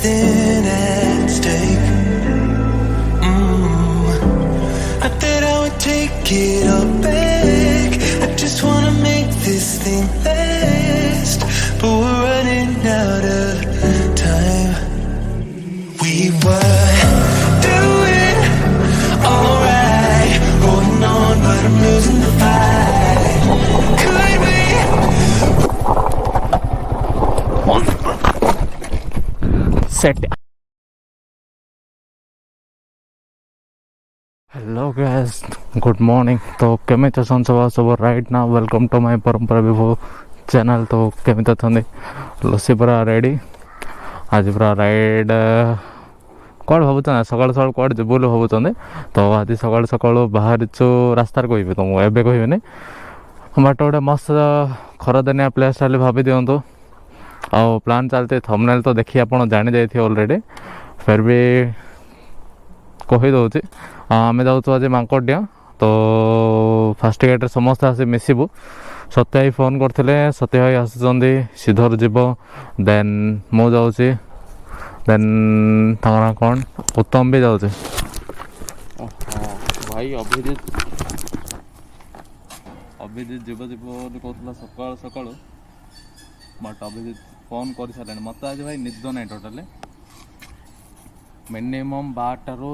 something at stake. I thought I would take it all back. I just wanna make this thing last, but we're running out of time. We were doing alright, holding on, but I'm losing the fight. Could we? Set. Hello guys, good morning. तो केमी अछन सब right ना welcome to my परंपरा विभो channel. तो केमी अछन लसी पूरा रेडी। आज पूरा राइड कौन भावुन सकाल सकाल कौन जीव बोली भावुं। तो आज सकाल सकाल बाहर रास्तार कह तुमको एवं कहबी बाट गोटे मस्त खरादिनिया प्लेस भाभी दिंतु। आ प्लान चलते थंबनेल तो देखिए आप जानी जाइए ऑलरेडी, फिर भी कहीदे आम जाऊँ आज मांकड़िया। तो फास्ट गेट्रे समस्ते आसी मिसबू। सत्य भाई फोन करते, सत्य भाई आसुँच श्रीधर जीव, देन मु जाऊँगी, देन कौन उत्तम भी जाऊँचे। भाई अभिजीत जीव जीव कहला सका सका बट अभिजीत फोन कर सारे मत आज भाई निद ना टोटाली मिनिमम 12 ରୁ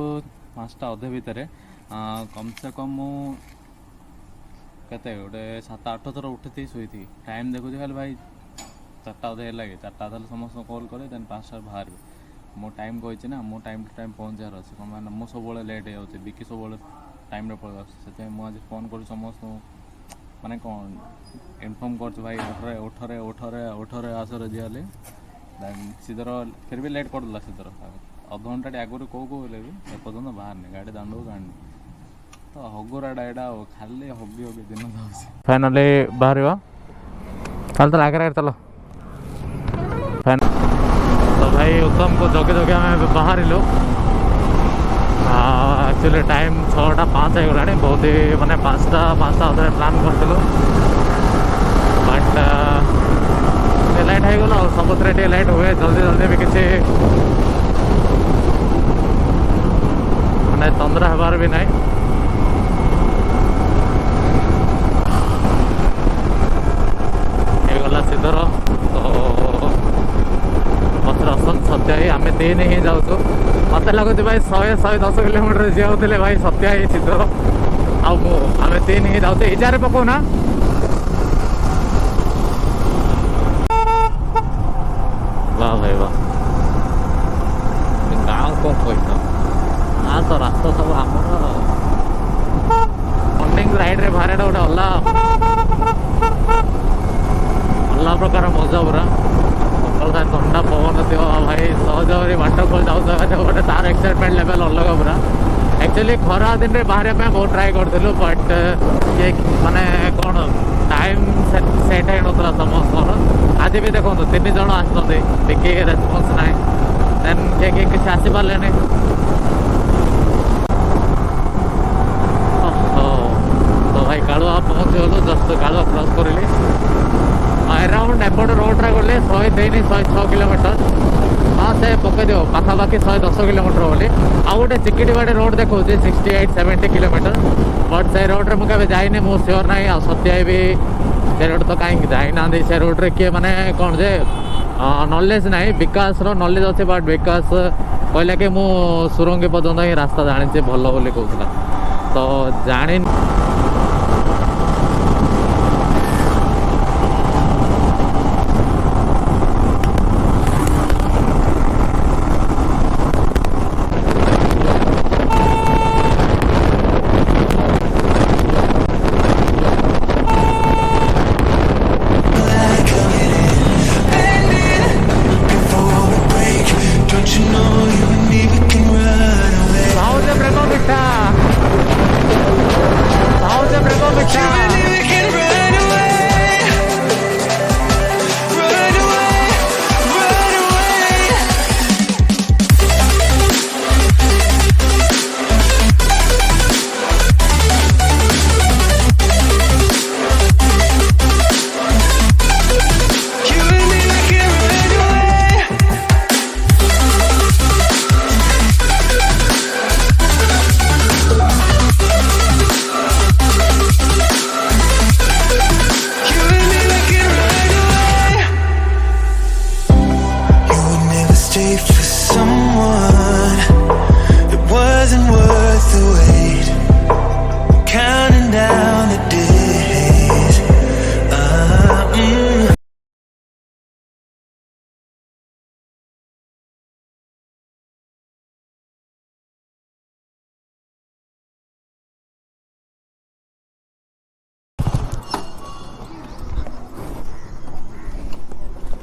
5ଟା ଅଧେ ଭିତରେ कम से कम केते गोटे 7-8 थर उठी शोथी। टाइम देखुची खाली भाई 4ଟା ଅଧେ है 4ଟା अधे समस्त कॉल करे देन 5ଟା बाहर मो टाइम कही ना मो टाइम टू टाइम पहुँचार अच्छे कौन मैंने मुझे सब लेट हो बिकी सब टाइम पलि से मुझे फोन कर समस्त माने कौन इनफॉर्म कर भाई उठरे उठरे उठरे आसरे दिहले देन सीधर फिर भी लेट करदेला सीधर अध घंटा आगुरी कौ भी एपर्तंत बाहर गाड़ी दांड को गाड़ी तो हगुराड़ा यहाँ खाली हगी हगी दिन जाऊँगी। फाइनाली बाहर चल चल आगे चलो। तो भाई उत्तम को जगे जगे आम बाहर एक्चुअली टाइम 6ଟା 5 होगा बहुत ही माने 5ଟା अधे प्लान करूँ बट लाइट होगला सबुत लाइट हुए जल्दी जल्दी भी किसी माने तंद्रा हबार भी नहीं। गला सीधर तो पत्र असन सत्य ही आम 3 ही जाऊँ मत लगुच भाई 100-110 किलोमीटर जाऊे भाई सत्य ही सीधर आम 3 ही जाऊँ इजार पकौना वाह भाई वाह गाँव कौन कह हाँ तो रास्ता सब आम मर्निंग राइड रे बाहर गोटे अलग प्रकार मजा पूरा सकाल ठंडा पवन थो भाई सहज वाटरफल जाऊँ गोटे तार एक्साइटमेंट लेवल अलग पूरा। एक्चुअली खरा दिन में बाहर बहुत ट्राए करूँ बट ये माने कौन टाइम सेट हो ना समस्त। आज भी देखो 3 जन आसते बिकी रेस्पन्स ना देन किए किसी आसपारे तो भाई कालुआ पहुँची गलु जस्ट कालुआ क्रॉस करी अराउंड एपट रोड्रे गले 103-106 किलोमीटर हाँ से पकई देव पाखापाखि 110 किलोमीटर बोली आ गए चिकिटीबाड़ी रोड देखा 68-70 किलोमीटर बट से रोड्रे मुझे जाइनी मु सियोर ना आ सत्य भी से रोड तो कहीं जाना से रोड्रे किए मैंने कौन जे नॉलेज ना विकास नॉलेज अच्छे बट विकास कहला कि मु सुरंगी पर्यंत ही रास्ता जानी भल बोली कहला तो जानी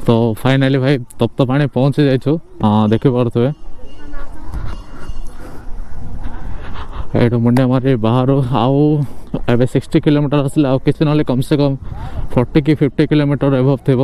तो फाइनाली भाई तप्तपाणी पहुँची जाइछु देखिपे ये मुंडिया मारी बाहर आउ 60 किलोमीटर आसले आउ किसी ना कम से कम 40 कि 50 किलोमीटर एभव थी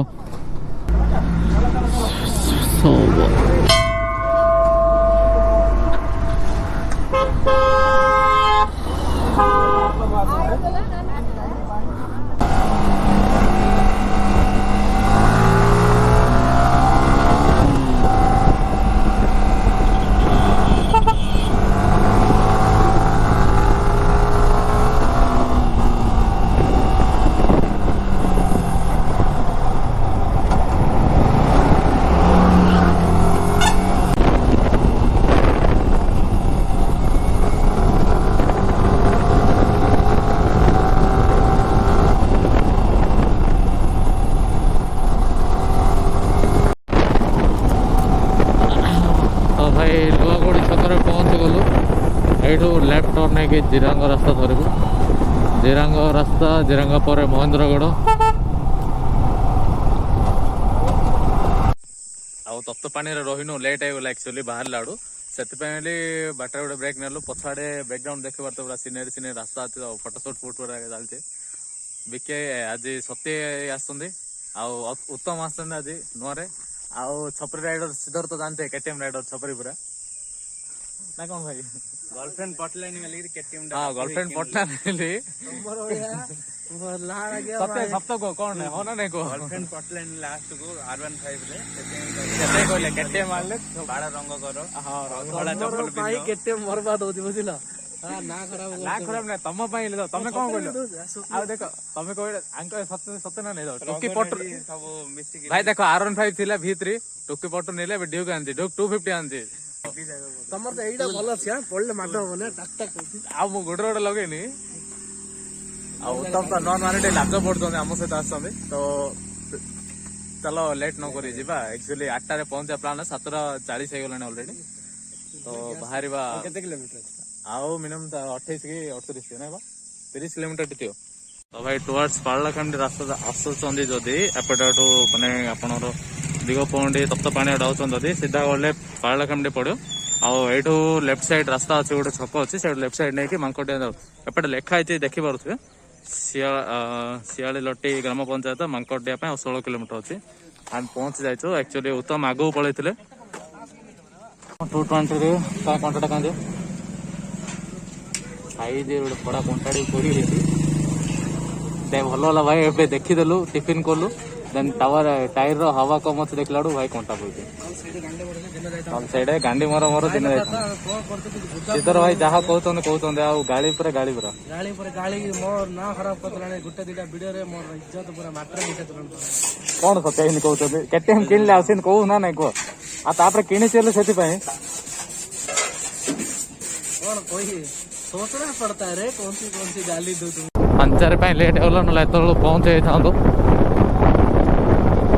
लेफ्ट टर्न है कि जिरांग रास्ता धरबू जिरांग रास्ता जिरांग पर महेंद्रगढ़ आउ तप्तपाणी रहीनु लेट होगा एक्चुअली बाहर लाड़ू से बाटर गोटे ब्रेक नेलु पछाड़े बैकग्राउंड देख पार पूरा सीनेरी सीनेरी रास्ता अच्छे फोटोशूट फुट चलते बिके आज सत्य आसुंदी उत्तम आसुंदी आज नुआरे आउ छपरी राइडर सिद्धार्थ तो जानते केटीएम राइडर छपरी पूरा ना कौन भाई गर्लफ्रेंड पटलानी वाली केटीएम हां गर्लफ्रेंड पटलानी सत्य सप्ताह को कौन है हो ना नहीं को गर्लफ्रेंड पटलानी लास्ट को R15 रे केते कहले केटीएम मारले बाड़ा रंग करो हां रंगला चप्पल भाई केटीएम बर्बाद होती बुझिला ना खराब ना तम पाई ले तमे कोन कहलो आ देखो तमे कहले अंक सत्य सत्य ना नहीं दो टुकी पट सब मिसी भाई देखो R15 थिला V3 टुकी पट नेले ड्यू कांती ड्यू 250 आंती तमर तो एइडा भल छ पडले माडो मने टक टक आ मो गोडर गोड लगेनी आ उत्तम तो नॉन माने लाज पड़छन हम सहित आछन तो चलो लेट न करी जीवा एक्चुअली 8 रे पहुंचा प्लान 7:40 हे गलाने ऑलरेडी तो बाहरिबा केते किलोमीटर आओ मिनिमम 28 की 38 ना 30 किलोमीटर टियो तो भाई टुवर्ड्स पारलाखंडी रास्ता आसुचंदी जदी एपटो माने आपनरो दिगपंडी तप्तपाणी डाउन जदि सीधा गले पारलाखंडी पड़ो आठू लेफ्ट साइड रास्ता अच्छे गोटे छक अच्छे से लेफ्ट साइड नहीं कि मांकोटिया जाऊ एपटे लिखाई देखिपे शियाली लटी ग्राम पंचायत मांकोटिया 16 किलोमीटर अच्छी आम पहुंची जाइए एक्चुअली उत्तम आगू पलि 220 कंटा क्या खाई गोटे पड़ा कंटाड़ी पूरी भल है भाई ए देखीदेलु टिफिन कलु देन टायर हवा कम अच्छे देखला भाई कंटा पड़े गांडी मोर मोर दिन सीधर भाई जहाँ कहते गाड़ी पूरा गाड़ी पूरा गाड़ी मोर ना खराब करते गोटे दुटा वीडियो रे मोर इज्जत पूरा मात्र कौन सत्य कहते केटीएम किनले आसिन कहू ना नहीं कह आपर किणी चले से कौन कोई सोचना पड़ता है रे कौन सी गाली दो तुम पंचर लेट हो ना पहुंचे था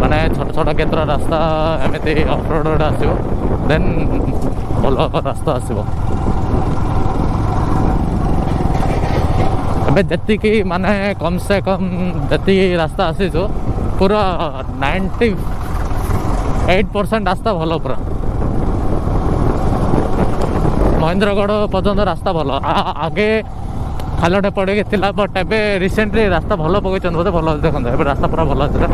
माने छोट छोट केतरा रास्ता एमती ऑफरोड आसो देन भल रास्ता आसो जी माने कम से कम जी रास्ता आसी पूरा 98% रास्ता भल पूरा महेंद्रगढ़ पर्यटन रास्ता भल आगे खालटे पड़े बट ए रिसेंटली रास्ता भल पकड़ बोधे भल देखते रास्ता पूरा भल अच्छे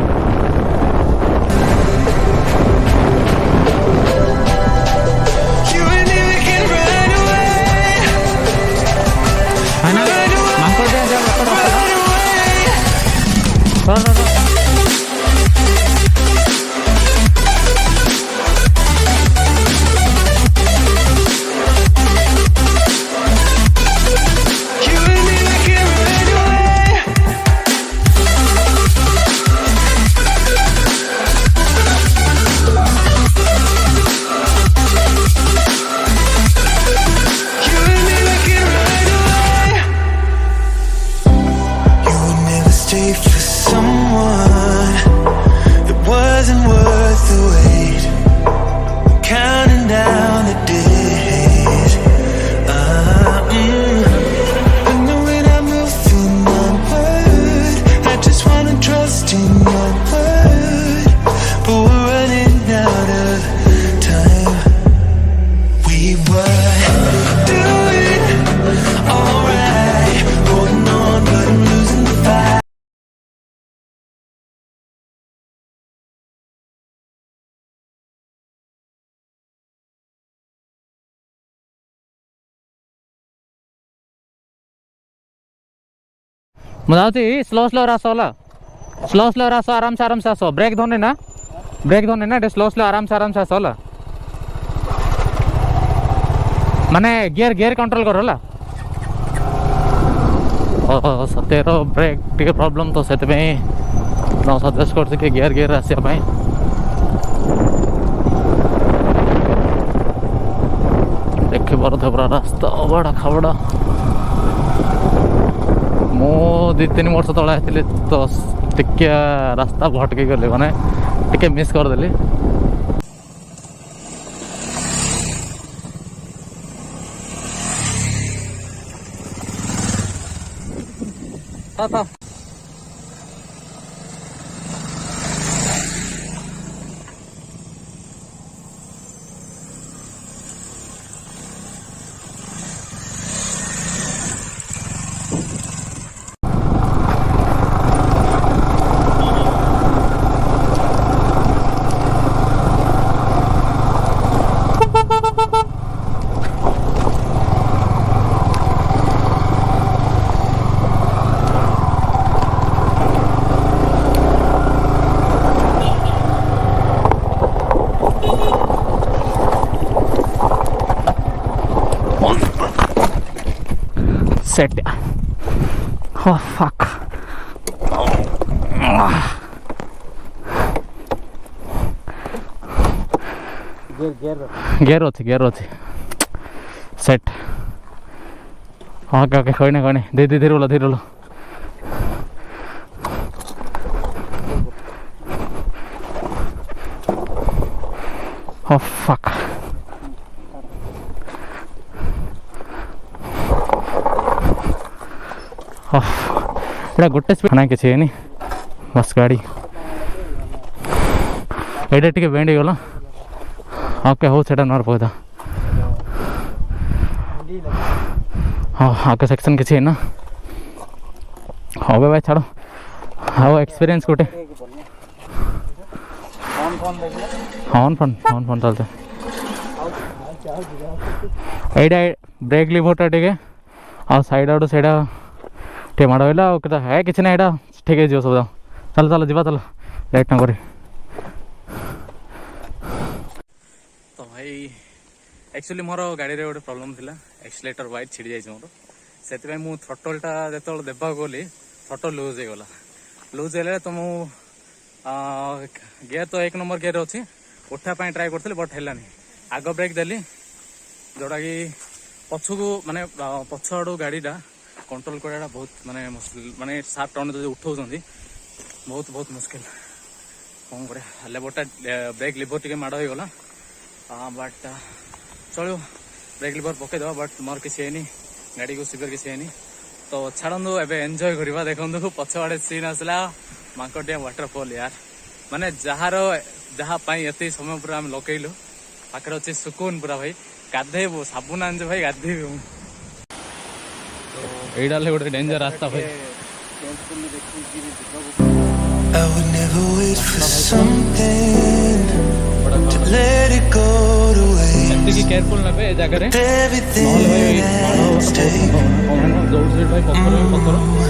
for someone ମୁଁ ଯାଉଛି ସ୍ଲୋ ସ୍ଲୋ ଆସ ହେଲା ସ୍ଲୋ ଆସ ଆରାମସେ ଆସ ବ୍ରେକ୍ ଧରନି ନା ଟିକେ ସ୍ଲୋ ଆରାମସେ ଆସ ହେଲା ମାନେ गियर कंट्रोल कर होला सत्यर ब्रेक टे प्रॉब्लम तो से सजेस्ट कर गियर आसा देखी पारे पूरा रास्ता अबड़ा खाबड़ा मु 2-3 वर्ष तले आती तो टिके रास्ता भटकी गली माने टिके मिस करदेली set. Oh fuck. गियर अच्छी सेट ओके कोई नहीं धीरे बोलो oh fuck एटा गोटे स्पीड ना किसी है बस गाड़ी एटा टिके बेंड गला ओके हो सेटा नर पकड़ा हाँ आगे सेक्शन किसी है ना हाँ भाई छाड़ हाँ एक्सपीरियंस गोटे ऑन फोन चलते एटा ब्रेक लिभरटा टिके आ साइड आउट सेटा टे माड़ है है किसी ना यहाँ ठीक है सब चल जा चल लेट न कर तो भाई एक्चुअली मोर गाड़ी रे गोटे प्रॉब्लम थिला एक्सीलेटर वाइट छिड़ी जाइछ मोर सेति मु थ्रोटलटा जेतल देबा गोली थ्रोटल लूज हो गला लूज हेले तो मु गियर तो 1 नंबर गियर अच्छी उठा ट्राए करथिल बट हेलानी आग ब्रेक देली जोड़ा कि पछकू माने पछ आड़ू गाड़ीटा कंट्रोल कराटा बहुत माने मुश्किल माने 7 टन जो उठाऊ बहुत मुश्किल कौन कर लेवरटा ब्रेक लिवर टी माड़ हो गला बट चलो ब्रेक लिवर पकई दबा बट मोर किसी है गाड़ी को सीवियर किसी है तो छाड़ू एवं एंजॉय करवा देखो पछ आड़े सीन आसला मांकटिया वाटरफॉल यार माने जार जहाँपाई ये समय पूरा आम लगेलु पाखे अच्छे सुकून पूरा भाई गाधेबू साबुन आन भाई गाधेबू एडा गोटे डेंजर रास्ता भाई I would never wait for something to let it go to waste. एतिकी केयरफुल नबे ए जगह रे Everything at stake. जोर से भाई पत्थर और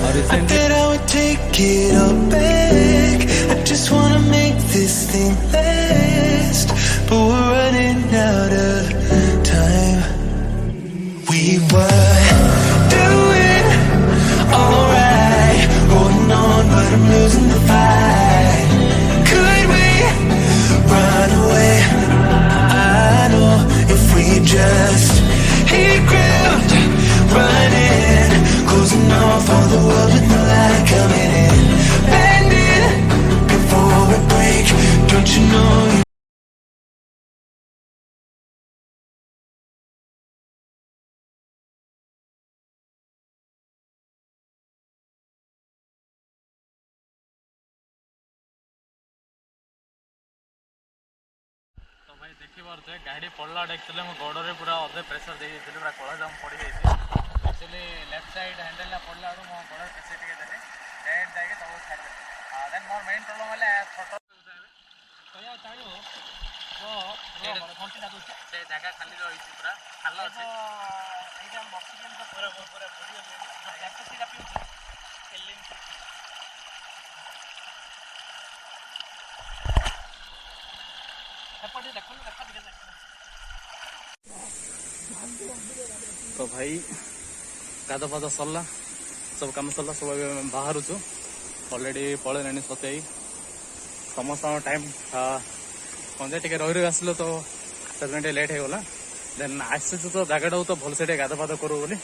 I recently said I would take it all back. I just wanna make this thing last, but we're running out of time. We were doing alright, holding on, but I'm losing the fight. Could we run away? I know if we just hit ground, running, closing off all the world with no light coming in, bending before we break. Don't you know? तो भाई देखी पारे गाड़ी पड़ला actually मो गोड़े पूरा अधे प्रेसर दे पूरा कला जाम पड़ जाइए एक्चुअली लेफ्ट साइड हैंडल पड़ला मो गोड़ प्रेसर टे देली डायरेक्ट जाके सब छाड़ देली देन मोर मेन प्रॉब्लम है फोटो तो या चाहिए तो कंटिन्यू दो से जगह खाली रही पूरा खाला अछि एटा बक्सी के पूरा पूरा पूरी लेफ्ट साइड पिउ तो भाई गाध फाध सरला सब कम सरला सब बाहर ऑलरेडी पलैले सतई समस्त टाइम कौन टे रही आसल तो से लेट हो गला देन आसु तो जगह तो भलसे गाध फाध करूँ बोली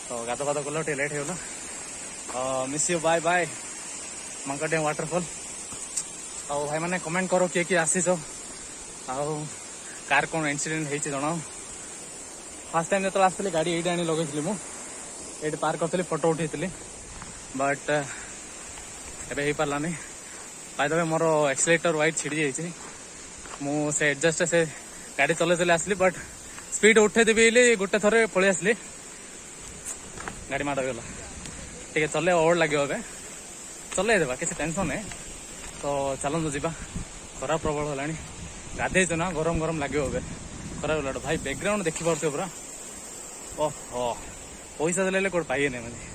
तो गाध फाध कला लेट हो गला miss you bye bye Mankadem waterfall आउ भाई मैंने कमेंट करो किए किए आसीच आउ कार कौन इंसिडेंट होती जनाओ फास्ट टाइम जो आसती गाड़ी ये आनी लगे मुझे पार्क करी फोटो उठे बट एवं हो पारानी by the way more accelerator वाइट छिड़ी जाइए मुझे एडजस्ट से गाड़ी चलते आसली बट स्पीड उठेदेवी गोटे थर पलि आसली गाड़ी माड़ गला टे चल ओवर लगे चलदेवा किसी टेंशन है तो चलतु जा खरा प्रबल है गाधेच ना गरम गरम लगे खरा गला भाई बैकग्राउंड देखिपे पूरा ओहो पैसा देले कौट पाइए नहीं मुझे